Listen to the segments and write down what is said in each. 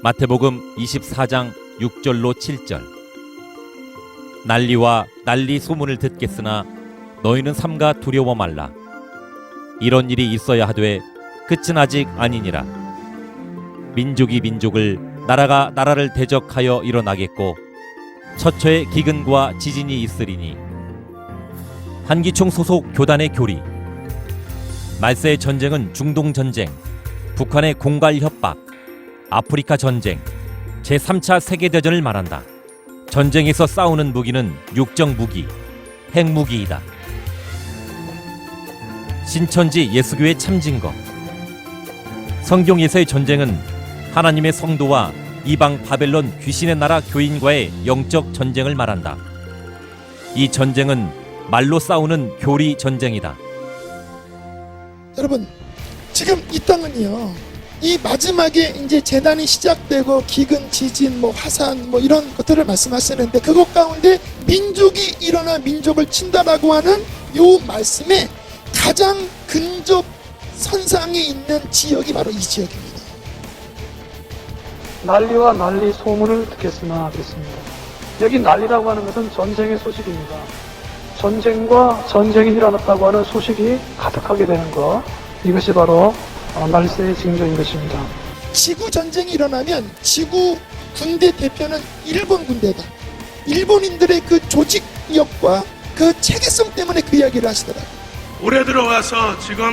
마태복음 24장 6절로 7절. 난리와 난리 소문을 듣겠으나 너희는 삼가 두려워 말라. 이런 일이 있어야 하되 끝은 아직 아니니라. 민족이 민족을, 나라가 나라를 대적하여 일어나겠고 처처에 기근과 지진이 있으리니. 한기총 소속 교단의 교리. 말세의 전쟁은 중동 전쟁, 북한의 공갈 협박, 아프리카 전쟁, 제3차 세계대전을 말한다. 전쟁에서 싸우는 무기는 육정 무기, 핵무기이다. 신천지 예수교의 참증거. 성경에서의 전쟁은 하나님의 성도와 이방 바벨론 귀신의 나라 교인과의 영적 전쟁을 말한다. 이 전쟁은 말로 싸우는 교리 전쟁이다. 여러분, 지금 이 땅은요, 이 마지막에 이제 재난이 시작되고 기근, 지진, 화산 이런 것들을 말씀하시는데, 그것 가운데 민족이 일어나 민족을 친다라고 하는 요 말씀에 가장 근접 선상에 있는 지역이 바로 이 지역입니다. 난리와 난리 소문을 듣겠으나 하겠습니다. 여기 난리라고 하는 것은 전쟁의 소식입니다. 전쟁과 전쟁이 일어났다고 하는 소식이 가득하게 되는 것, 이것이 바로 말세의 징조인 것입니다. 지구 전쟁이 일어나면 지구 군대 대표는 일본 군대다. 일본인들의 그 조직력과 그 체계성 때문에 그 이야기를 하시더라고요. 올해 들어와서 지금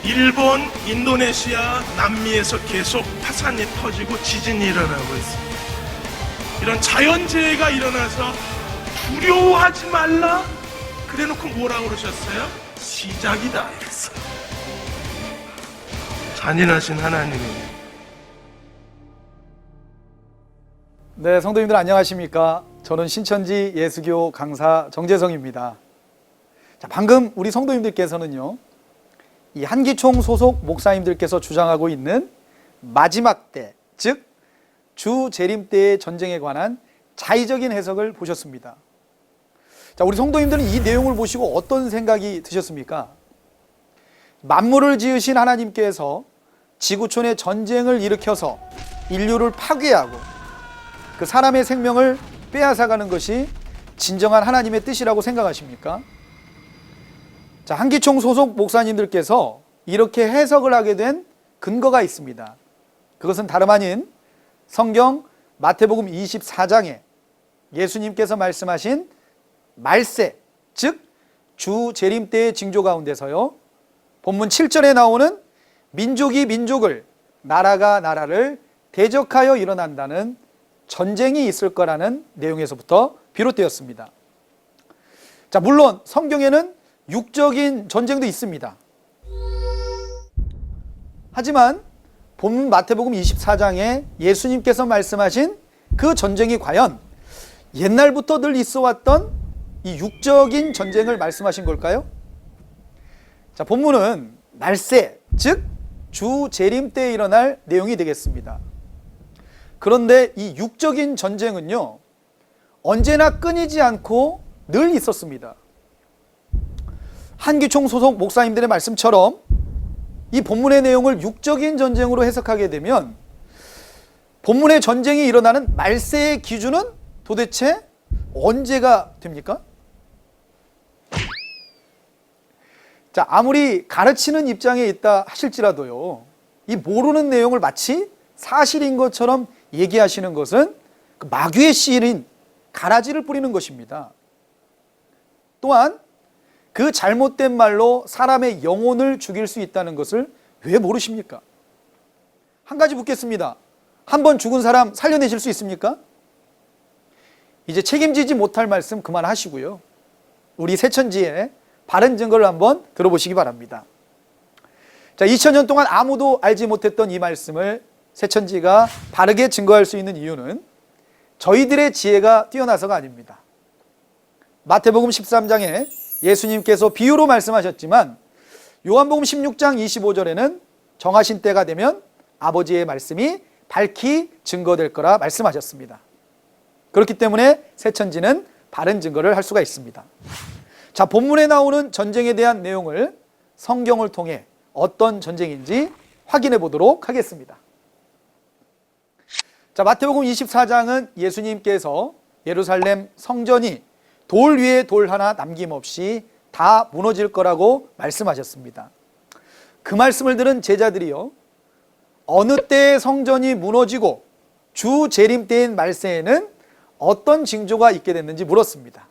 일본, 인도네시아, 남미에서 계속 파산이 터지고 지진이 일어나고 있습니다. 이런 자연재해가 일어나서 두려워하지 말라? 그래놓고 뭐라고 그러셨어요? 시작이다 이랬어요. 잔인하신 하나님이. 네, 성도님들 안녕하십니까? 저는 신천지 예수교 강사 정재성입니다. 자, 방금 우리 성도님들께서는요, 이 한기총 소속 목사님들께서 주장하고 있는 마지막 때, 즉 주 재림 때의 전쟁에 관한 자의적인 해석을 보셨습니다. 자, 우리 성도님들은 이 내용을 보시고 어떤 생각이 드셨습니까? 만물을 지으신 하나님께서 지구촌에 전쟁을 일으켜서 인류를 파괴하고 그 사람의 생명을 빼앗아가는 것이 진정한 하나님의 뜻이라고 생각하십니까? 자, 한기총 소속 목사님들께서 이렇게 해석을 하게 된 근거가 있습니다. 그것은 다름 아닌 성경 마태복음 24장에 예수님께서 말씀하신 말세, 즉 주 재림 때의 징조 가운데서요, 본문 7절에 나오는 민족이 민족을, 나라가 나라를 대적하여 일어난다는 전쟁이 있을 거라는 내용에서부터 비롯되었습니다. 자, 물론 성경에는 육적인 전쟁도 있습니다. 하지만 본문 마태복음 24장에 예수님께서 말씀하신 그 전쟁이 과연 옛날부터 늘 있어 왔던 이 육적인 전쟁을 말씀하신 걸까요? 자, 본문은 말세, 즉 주 재림 때에 일어날 내용이 되겠습니다. 그런데 이 육적인 전쟁은요, 언제나 끊이지 않고 늘 있었습니다. 한기총 소속 목사님들의 말씀처럼 이 본문의 내용을 육적인 전쟁으로 해석하게 되면 본문의 전쟁이 일어나는 말세의 기준은 도대체 언제가 됩니까? 자, 아무리 가르치는 입장에 있다 하실지라도요, 이 모르는 내용을 마치 사실인 것처럼 얘기하시는 것은 그 마귀의 씨인 가라지를 뿌리는 것입니다. 또한 그 잘못된 말로 사람의 영혼을 죽일 수 있다는 것을 왜 모르십니까? 한 가지 묻겠습니다. 한 번 죽은 사람 살려내실 수 있습니까? 이제 책임지지 못할 말씀 그만하시고요, 우리 새천지의 바른 증거를 한번 들어보시기 바랍니다. 자, 2000년 동안 아무도 알지 못했던 이 말씀을 새천지가 바르게 증거할 수 있는 이유는 저희들의 지혜가 뛰어나서가 아닙니다. 마태복음 13장에 예수님께서 비유로 말씀하셨지만 요한복음 16장 25절에는 정하신 때가 되면 아버지의 말씀이 밝히 증거될 거라 말씀하셨습니다. 그렇기 때문에 새천지는 바른 증거를 할 수가 있습니다. 자, 본문에 나오는 전쟁에 대한 내용을 성경을 통해 어떤 전쟁인지 확인해 보도록 하겠습니다. 자, 마태복음 24장은 예수님께서 예루살렘 성전이 돌 위에 돌 하나 남김없이 다 무너질 거라고 말씀하셨습니다. 그 말씀을 들은 제자들이요, 어느 때에 성전이 무너지고 주 재림 때인 말세에는 어떤 징조가 있게 됐는지 물었습니다.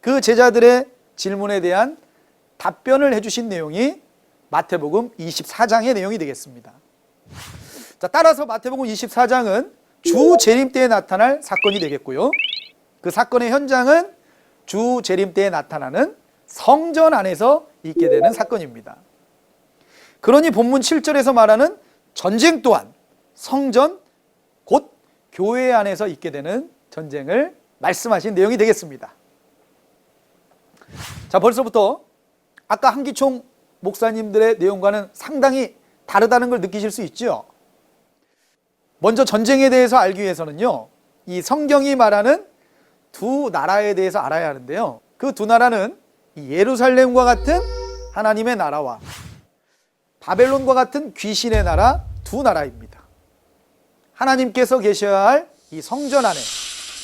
그 제자들의 질문에 대한 답변을 해주신 내용이 마태복음 24장의 내용이 되겠습니다. 자, 따라서 마태복음 24장은 주 재림 때에 나타날 사건이 되겠고요, 그 사건의 현장은 주 재림 때에 나타나는 성전 안에서 있게 되는 사건입니다. 그러니 본문 7절에서 말하는 전쟁 또한 성전, 곧 교회 안에서 있게 되는 전쟁을 말씀하신 내용이 되겠습니다. 자, 벌써부터 아까 한기총 목사님들의 내용과는 상당히 다르다는 걸 느끼실 수 있죠. 먼저 전쟁에 대해서 알기 위해서는요, 이 성경이 말하는 두 나라에 대해서 알아야 하는데요, 그 두 나라는 이 예루살렘과 같은 하나님의 나라와 바벨론과 같은 귀신의 나라, 두 나라입니다. 하나님께서 계셔야 할 이 성전 안에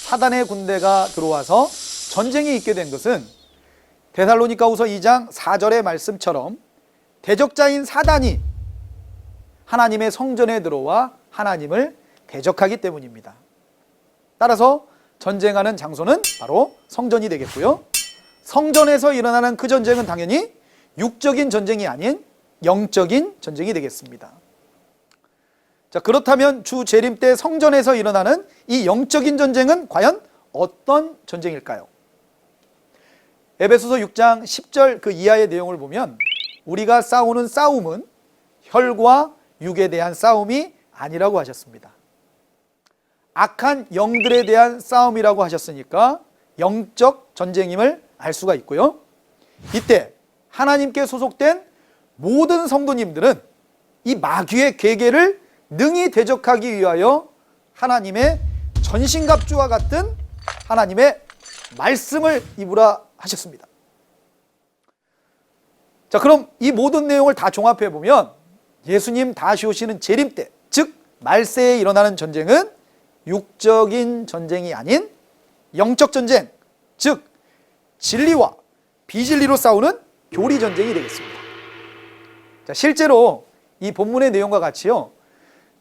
사단의 군대가 들어와서 전쟁이 있게 된 것은 데살로니가후서 2장 4절의 말씀처럼 대적자인 사단이 하나님의 성전에 들어와 하나님을 대적하기 때문입니다. 따라서 전쟁하는 장소는 바로 성전이 되겠고요, 성전에서 일어나는 그 전쟁은 당연히 육적인 전쟁이 아닌 영적인 전쟁이 되겠습니다. 자, 그렇다면 주 재림 때 성전에서 일어나는 이 영적인 전쟁은 과연 어떤 전쟁일까요? 에베소서 6장 10절 그 이하의 내용을 보면 우리가 싸우는 싸움은 혈과 육에 대한 싸움이 아니라고 하셨습니다. 악한 영들에 대한 싸움이라고 하셨으니까 영적 전쟁임을 알 수가 있고요, 이때 하나님께 소속된 모든 성도님들은 이 마귀의 괴계를 능히 대적하기 위하여 하나님의 전신갑주와 같은 하나님의 말씀을 입으라 하셨습니다. 자, 그럼 이 모든 내용을 다 종합해 보면 예수님 다시 오시는 재림 때, 즉 말세에 일어나는 전쟁은 육적인 전쟁이 아닌 영적 전쟁, 즉 진리와 비진리로 싸우는 교리 전쟁이 되겠습니다. 자, 실제로 이 본문의 내용과 같이요,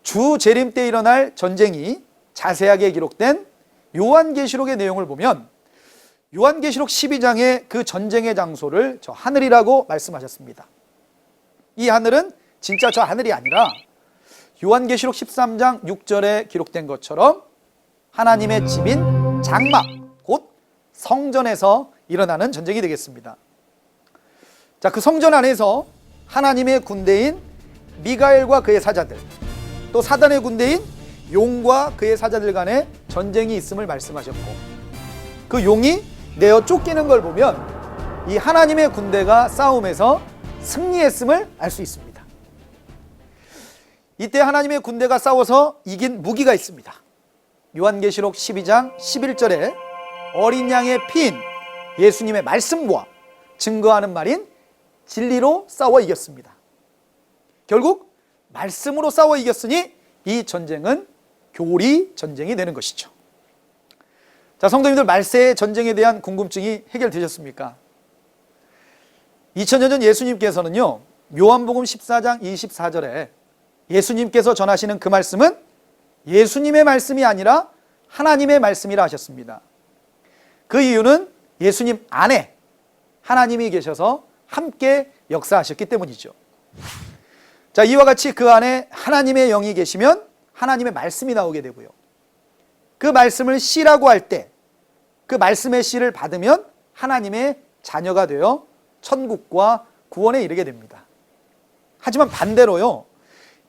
주 재림 때 일어날 전쟁이 자세하게 기록된 요한계시록의 내용을 보면 요한계시록 12장의 그 전쟁의 장소를 저 하늘이라고 말씀하셨습니다. 이 하늘은 진짜 저 하늘이 아니라 요한계시록 13장 6절에 기록된 것처럼 하나님의 집인 장막, 곧 성전에서 일어나는 전쟁이 되겠습니다. 자, 그 성전 안에서 하나님의 군대인 미가엘과 그의 사자들, 또 사단의 군대인 용과 그의 사자들 간의 전쟁이 있음을 말씀하셨고, 그 용이 내어 쫓기는 걸 보면 이 하나님의 군대가 싸움에서 승리했음을 알 수 있습니다. 이때 하나님의 군대가 싸워서 이긴 무기가 있습니다. 요한계시록 12장 11절에 어린 양의 피인 예수님의 말씀과 증거하는 말인 진리로 싸워 이겼습니다. 결국 말씀으로 싸워 이겼으니 이 전쟁은 교리 전쟁이 되는 것이죠. 자, 성도님들, 말세의 전쟁에 대한 궁금증이 해결되셨습니까? 2000년 전 예수님께서는요, 요한복음 14장 24절에 예수님께서 전하시는 그 말씀은 예수님의 말씀이 아니라 하나님의 말씀이라 하셨습니다. 그 이유는 예수님 안에 하나님이 계셔서 함께 역사하셨기 때문이죠. 자, 이와 같이 그 안에 하나님의 영이 계시면 하나님의 말씀이 나오게 되고요, 그 말씀을 씨라고 할 때 그 말씀의 씨를 받으면 하나님의 자녀가 되어 천국과 구원에 이르게 됩니다. 하지만 반대로요,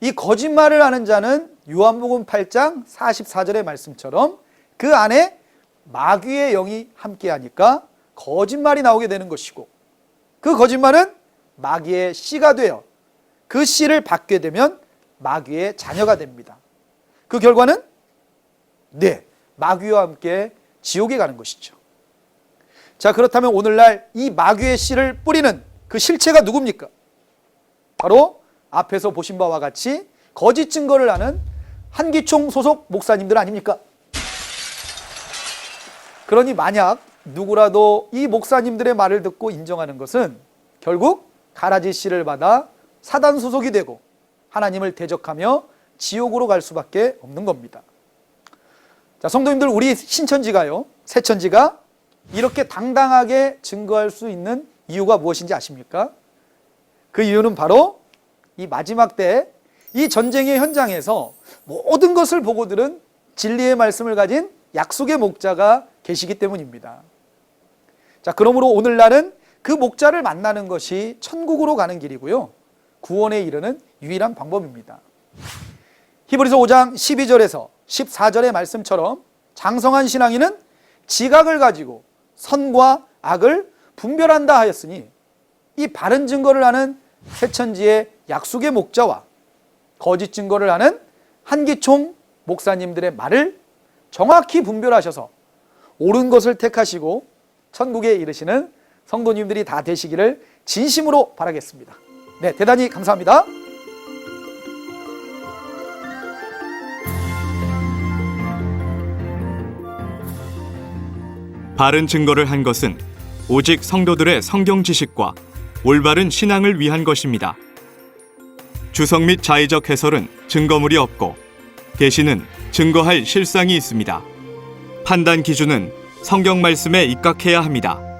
이 거짓말을 하는 자는 요한복음 8장 44절의 말씀처럼 그 안에 마귀의 영이 함께하니까 거짓말이 나오게 되는 것이고, 그 거짓말은 마귀의 씨가 되어 그 씨를 받게 되면 마귀의 자녀가 됩니다. 그 결과는 마귀와 함께 지옥에 가는 것이죠. 자, 그렇다면 오늘날 이 마귀의 씨를 뿌리는 그 실체가 누굽니까? 바로 앞에서 보신 바와 같이 거짓 증거를 하는 한기총 소속 목사님들 아닙니까? 그러니 만약 누구라도 이 목사님들의 말을 듣고 인정하는 것은 결국 가라지 씨를 받아 사단 소속이 되고 하나님을 대적하며 지옥으로 갈 수밖에 없는 겁니다. 자, 성도님들, 우리 신천지가요, 새천지가 이렇게 당당하게 증거할 수 있는 이유가 무엇인지 아십니까? 그 이유는 바로 이 마지막 때 이 전쟁의 현장에서 모든 것을 보고 들은 진리의 말씀을 가진 약속의 목자가 계시기 때문입니다. 자, 그러므로 오늘날은 그 목자를 만나는 것이 천국으로 가는 길이고요, 구원에 이르는 유일한 방법입니다. 히브리서 5장 12절에서 14절의 말씀처럼 장성한 신앙인은 지각을 가지고 선과 악을 분별한다 하였으니, 이 바른 증거를 하는 새천지의 약속의 목자와 거짓 증거를 하는 한기총 목사님들의 말을 정확히 분별하셔서 옳은 것을 택하시고 천국에 이르시는 성도님들이 다 되시기를 진심으로 바라겠습니다. 네, 대단히 감사합니다. 바른 증거를 한 것은 오직 성도들의 성경 지식과 올바른 신앙을 위한 것입니다. 주석 및 자의적 해설은 증거물이 없고 계시는 증거할 실상이 있습니다. 판단 기준은 성경 말씀에 입각해야 합니다.